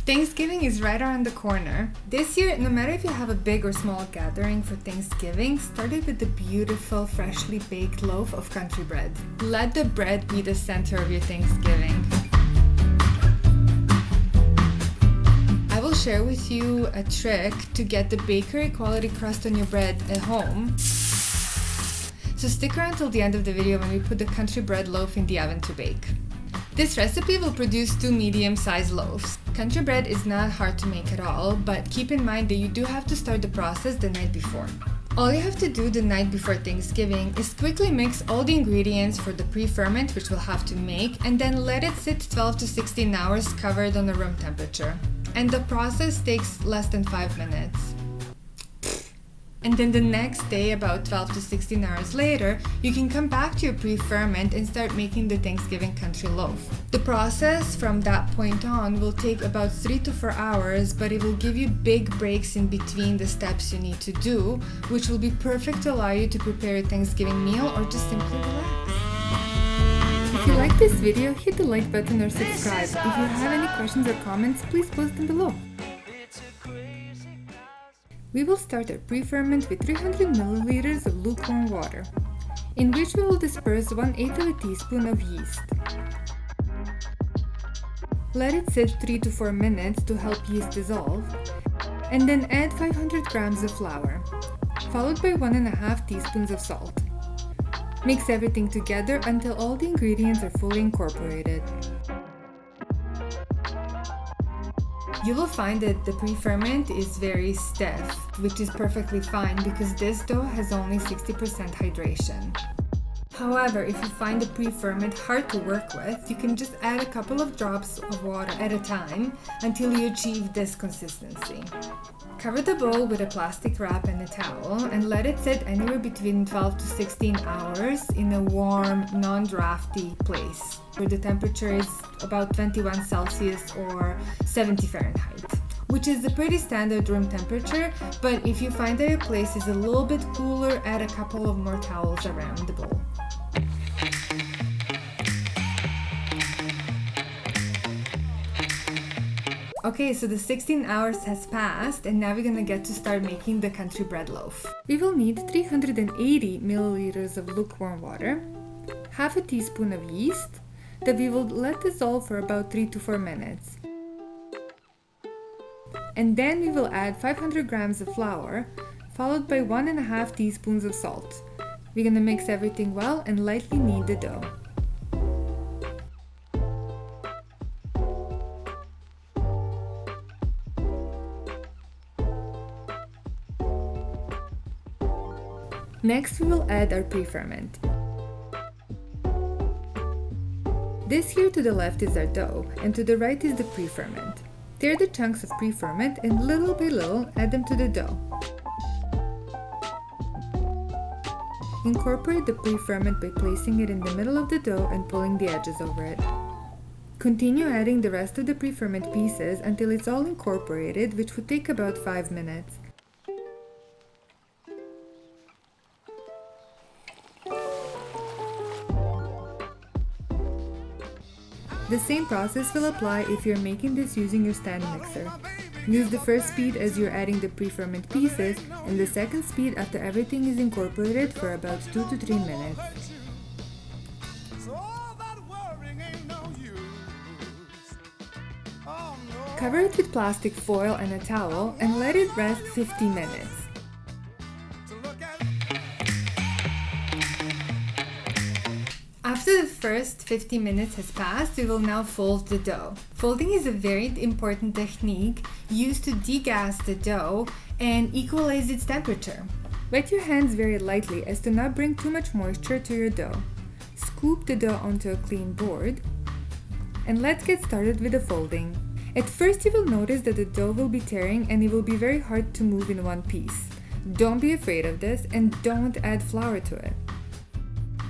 Thanksgiving is right around the corner. This year, no matter if you have a big or small gathering for Thanksgiving, start it with the beautiful, freshly baked loaf of country bread. Let the bread be the center of your Thanksgiving. I will share with you a trick to get the bakery quality crust on your bread at home. So stick around till the end of the video when we put the country bread loaf in the oven to bake. This recipe will produce 2 medium-sized loaves. Country bread is not hard to make at all, but keep in mind that you do have to start the process the night before. All you have to do the night before Thanksgiving is quickly mix all the ingredients for the pre-ferment, which we'll have to make, and then let it sit 12 to 16 hours covered on a room temperature. And the process takes less than 5 minutes. And then the next day, about 12 to 16 hours later, you can come back to your pre-ferment and start making the Thanksgiving country loaf. The process from that point on will take about 3 to 4 hours, but it will give you big breaks in between the steps you need to do, which will be perfect to allow you to prepare a Thanksgiving meal or just simply relax. If you like this video, hit the like button or subscribe. If you have any questions or comments, please post them below. We will start our pre-ferment with 300 milliliters of lukewarm water, in which we will disperse 1/8 of a teaspoon of yeast. Let it sit 3 to 4 minutes to help yeast dissolve, and then add 500 grams of flour, followed by 1.5 teaspoons of salt. Mix everything together until all the ingredients are fully incorporated. You will find that the pre-ferment is very stiff, which is perfectly fine because this dough has only 60% hydration. However, if you find the pre-ferment hard to work with, you can just add a couple of drops of water at a time until you achieve this consistency. Cover the bowl with a plastic wrap and a towel and let it sit anywhere between 12 to 16 hours in a warm, non-drafty place where the temperature is about 21 Celsius or 70 Fahrenheit, which is a pretty standard room temperature, but if you find that your place is a little bit cooler, add a couple of more towels around the bowl. Okay, so the 16 hours has passed and now we're gonna get to start making the country bread loaf. We will need 380 milliliters of lukewarm water, half a teaspoon of yeast that we will let dissolve for about 3 to 4 minutes. And then we will add 500 grams of flour, followed by 1.5 teaspoons of salt. We're gonna mix everything well and lightly knead the dough. Next, we will add our pre-ferment. This here to the left is our dough, and to the right is the pre-ferment. Tear the chunks of pre-ferment and little by little add them to the dough. Incorporate the pre-ferment by placing it in the middle of the dough and pulling the edges over it. Continue adding the rest of the pre-ferment pieces until it's all incorporated, which would take about 5 minutes. The same process will apply if you're making this using your stand mixer. Use the first speed as you're adding the pre-ferment pieces and the second speed after everything is incorporated for about 2 to 3 minutes. Cover it with plastic foil and a towel and let it rest 50 minutes. After the first 50 minutes has passed, we will now fold the dough. Folding is a very important technique used to degas the dough and equalize its temperature. Wet your hands very lightly as to not bring too much moisture to your dough. Scoop the dough onto a clean board. And let's get started with the folding. At first you will notice that the dough will be tearing and it will be very hard to move in one piece. Don't be afraid of this and don't add flour to it.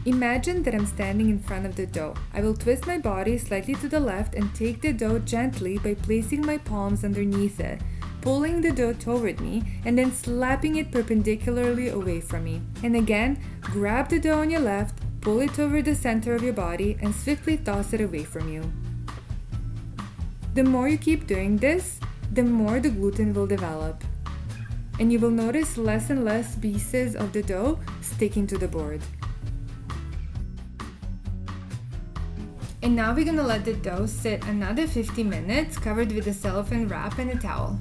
Imagine that I'm standing in front of the dough. I will twist my body slightly to the left and take the dough gently by placing my palms underneath it, pulling the dough toward me and then slapping it perpendicularly away from me. And again, grab the dough on your left, pull it over the center of your body and swiftly toss it away from you. The more you keep doing this, the more the gluten will develop. And you will notice less and less pieces of the dough sticking to the board. And now we're gonna let the dough sit another 50 minutes covered with a cellophane wrap and a towel.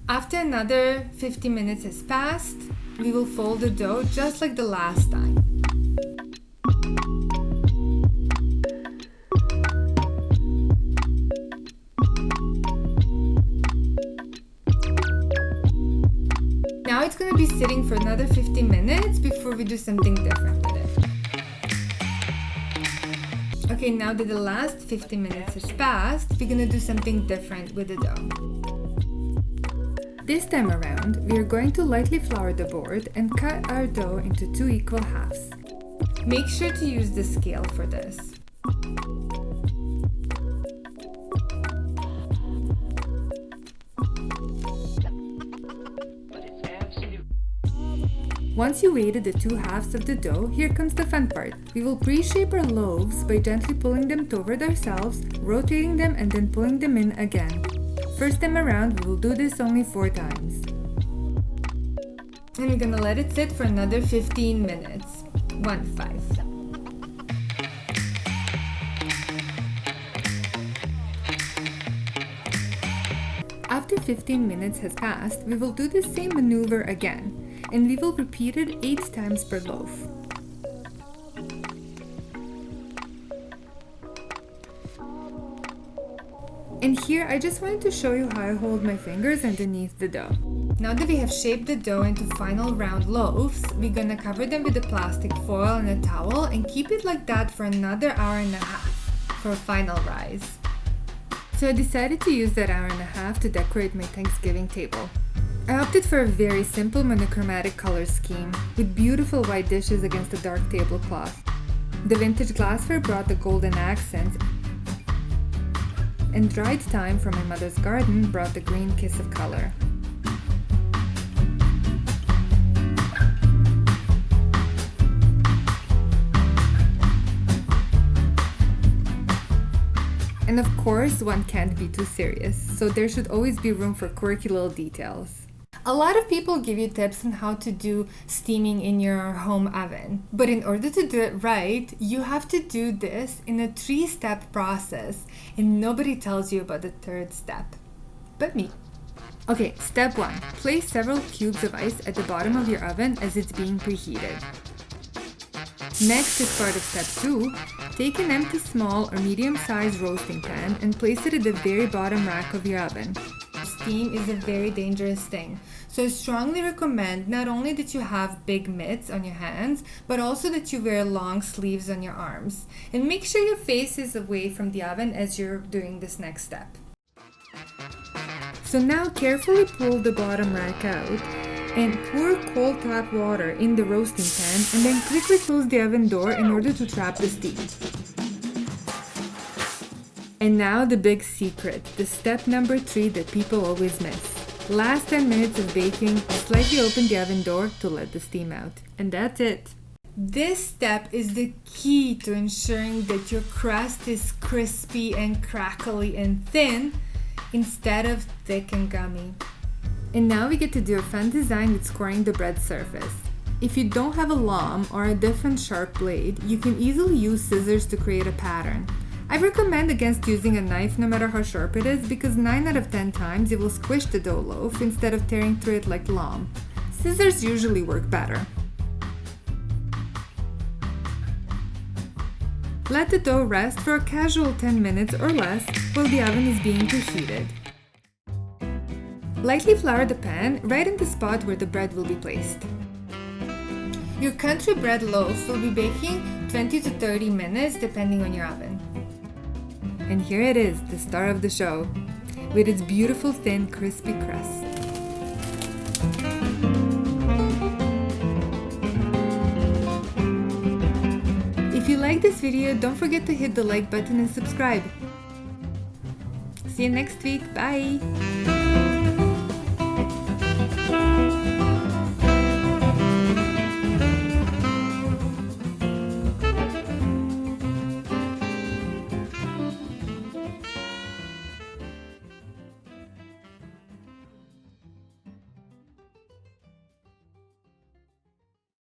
After another 50 minutes has passed, we will fold the dough just like the last time. Now it's going to be sitting for another 50 minutes before we do something different with it. Okay, now that the last 50 minutes has passed, we're going to do something different with the dough. This time around, we are going to lightly flour the board and cut our dough into 2 equal halves. Make sure to use the scale for this. Once you weighted the 2 halves of the dough, here comes the fun part. We will pre-shape our loaves by gently pulling them toward ourselves, rotating them and then pulling them in again. First time around, we will do this only 4 times. And we're gonna let it sit for another 15 minutes. 1-5. After 15 minutes has passed, we will do the same maneuver again, and we will repeat it 8 times per loaf. And here I just wanted to show you how I hold my fingers underneath the dough. Now that we have shaped the dough into final round loaves, we're gonna cover them with a plastic foil and a towel and keep it like that for another hour and a half for a final rise. So I decided to use that hour and a half to decorate my Thanksgiving table. I opted for a very simple monochromatic color scheme with beautiful white dishes against a dark tablecloth. The vintage glassware brought the golden accents, and dried thyme from my mother's garden brought the green kiss of color. And of course, one can't be too serious, so there should always be room for quirky little details. A lot of people give you tips on how to do steaming in your home oven, but in order to do it right, you have to do this in a 3-step process, and nobody tells you about the 3rd step, but me. Okay, step 1. Place several cubes of ice at the bottom of your oven as it's being preheated. Next, as part of step 2, take an empty small or medium-sized roasting pan and place it at the very bottom rack of your oven. Steam is a very dangerous thing, so I strongly recommend not only that you have big mitts on your hands, but also that you wear long sleeves on your arms. And make sure your face is away from the oven as you're doing this next step. So now carefully pull the bottom rack out and pour cold tap water in the roasting pan and then quickly close the oven door in order to trap the steam. And now the big secret, the step number 3 that people always miss. Last 10 minutes of baking, slightly open the oven door to let the steam out. And that's it. This step is the key to ensuring that your crust is crispy and crackly and thin instead of thick and gummy. And now we get to do a fun design with scoring the bread surface. If you don't have a lom or a different sharp blade, you can easily use scissors to create a pattern. I recommend against using a knife no matter how sharp it is because 9 out of 10 times it will squish the dough loaf instead of tearing through it like lom. Scissors usually work better. Let the dough rest for a casual 10 minutes or less while the oven is being preheated. Lightly flour the pan right in the spot where the bread will be placed. Your country bread loaf will be baking 20 to 30 minutes depending on your oven. And here it is, the star of the show, with its beautiful thin crispy crust. If you like this video, don't forget to hit the like button and subscribe. See you next week, bye!